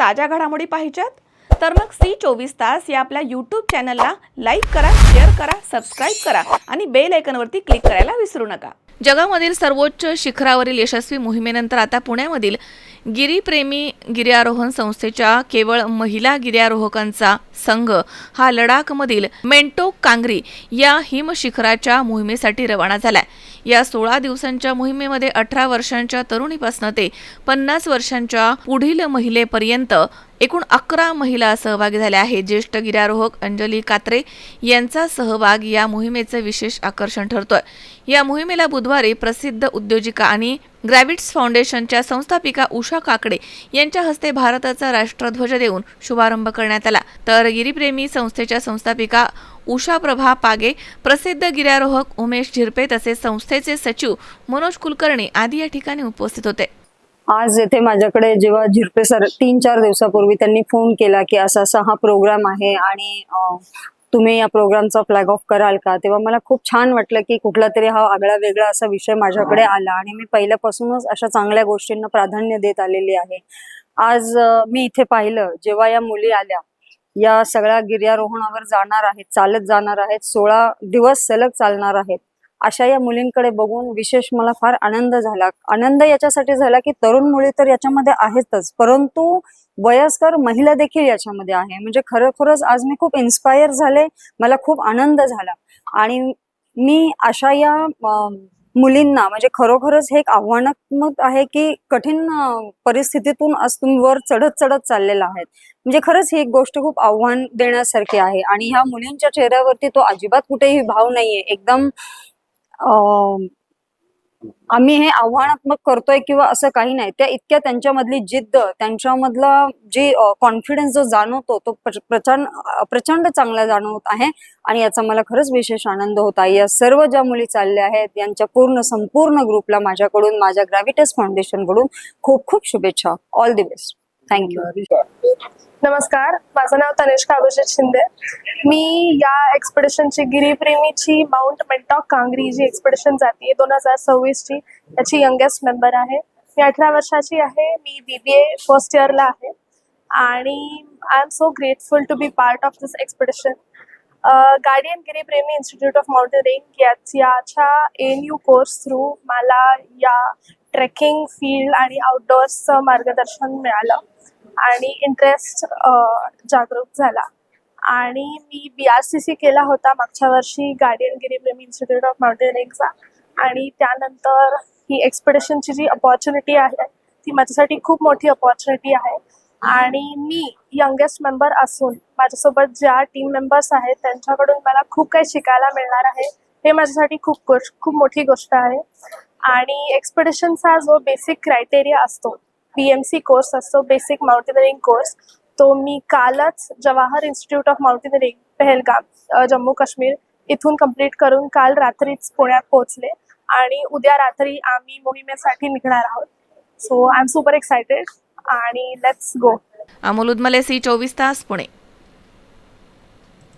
ताज्या घडामोडी पाहिजेत तर मग C24 तास या आपल्या YouTube चॅनलला लाईक करा, शेअर करा, सबस्क्राईब करा आणि बेल आयकॉनवरती क्लिक करायला विसरू नका। जगामधील सर्वोच्च शिखरावरील यशस्वी मोहिमेनंतर आता पुण्यामधील गिरीप्रेमी गिर्यारोहण संस्थेच्या केवळ महिला गिर्यारोहकांचा संघ हा लडाखमधील मेंटोक कांगरी या हिमशिखराच्या मोहिमेसाठी रवाना झालाय। या 16 दिवसांच्या मोहिमेमध्ये 18 वर्षांच्या तरुणीपासून ते 50 वर्षांच्या पुढील महिलेपर्यंत एकूण 11 महिला सहभागी झाल्या आहेत। ज्येष्ठ गिर्यारोहक अंजली कात्रे यांचा सहभाग या मोहिमेचे विशेष आकर्षण ठरतोय। या मोहिमेला बुधवारी प्रसिद्ध उद्योजिका आणि ग्रॅव्हिट्स फाउंडेशनच्या संस्थापिका उषा काकडे यांच्या हस्ते भारताचा राष्ट्रध्वज देऊन शुभारंभ करण्यात आला। तर गिरीप्रेमी संस्थेच्या संस्थापिका उषा प्रभा पागे, प्रसिद्ध गिर्यारोहक उमेश झिरपे तसेच संस्थेचे सचिव मनोज कुलकर्णी आदी या ठिकाणी उपस्थित होते। आज येथे माझ्याकडे जेव्हा झिरपे सर 3-4 दिवसापूर्वी त्यांनी फोन केला की असा असा हा प्रोग्राम आहे आणि तुम्ही या प्रोग्रामचा फ्लॅग ऑफ कराल का, तेव्हा मला खूप छान वाटलं की कुठला तरी हा आगळा वेगळा असा विषय माझ्याकडे आला आणि मी पहिल्यापासूनच अशा चांगल्या गोष्टींना प्राधान्य देत आलेली आहे। आज मी इथे पाहिलं जेव्हा या मुली आल्या, या सगळ्या गिर्यारोहणावर जाणार आहेत, चालत जाणार आहेत, 16 दिवस सलग चालणार आहेत, अशा या मुलींकडे बघून विशेष मला फार आनंद झाला। आनंद याच्यासाठी झाला की तरुण मुली तर याच्यामध्ये आहेतच, परंतु वयस्कर महिला देखील याच्यामध्ये आहे। म्हणजे खरोखरच आज मी खूप इन्स्पायर झाले, मला खूप आनंद झाला आणि मी अशा या मुलींना म्हणजे खरोखरच हे एक आव्हानात्मक आहे की कठीण परिस्थितीतून आज तुम्ही वर चढत चढत चाललेला आहेत। म्हणजे खरंच ही एक गोष्ट खूप आव्हान देण्यासारखी आहे आणि ह्या मुलींच्या चेहऱ्यावरती तो अजिबात कुठेही भाव नाहीये। एकदम आम्ही हे आव्हानात्मक करतोय किंवा असं काही नाही, त्या इतक्या त्यांच्यामधली जिद्द, त्यांच्यामधला जी कॉन्फिडन्स जो जाणवतो तो प्रचंड चांगला जाणवत आहे आणि याचा मला खरंच विशेष आनंद होत आहे। या सर्व ज्या मुली चालल्या आहेत यांच्या संपूर्ण ग्रुपला माझ्याकडून, माझ्या ग्रॅव्हिटस फाउंडेशन कडून खूप खूप शुभेच्छा। All the best. थँक्यू। नमस्कार, माझं नाव तनिष्का अभिजित शिंदे। मी या एक्सपेडिशनची गिरीप्रेमीची माउंट मेंटॉक कांगरी जी एक्सपेडिशन जाते 2026 ची, त्याची यंगेस्ट मेंबर आहे। मी 18 वर्षाची आहे। मी BBA फर्स्ट इयरला आहे आणि I am so grateful to be part of this expedition. Guardian Giripremi institute of mountaineering याच्या ANU कोर्स थ्रू मला या ट्रेकिंग फील्ड आणि आउटडोअर्सचं मार्गदर्शन मिळालं आणि इंटरेस्ट जागरूक झाला आणि मी BRCC केला होता मागच्या वर्षी गार्डियन गिरीप्रेमी इन्स्टिट्यूट ऑफ माउंटेनिंगचा आणि त्यानंतर ही एक्सपेडिशनची जी अपॉर्च्युनिटी आहे ती माझ्यासाठी खूप मोठी अपॉर्च्युनिटी आहे आणि मी यंगेस्ट मेंबर असून माझ्यासोबत ज्या टीम मेंबर्स आहेत त्यांच्याकडून मला खूप काही शिकायला मिळणार आहे। हे माझ्यासाठी खूप मोठी गोष्ट आहे आणि एक्सपेडिशनचा जो बेसिक क्रायटेरिया असतो, PMC कोर्स असतो, बेसिक माउंटेनिअरिंग कोर्स, तो मी कालच Jawahar institute of mountaineering Pahalgam Jammu Kashmir इथून कंप्लीट करून काल रात्रीच पुण्यात पोहोचले आणि उद्या रात्री आम्ही मोहिमेसाठी निघणार आहोत। So I am super excited आणि let's go. Amol Udamle, C24 तास, पुणे।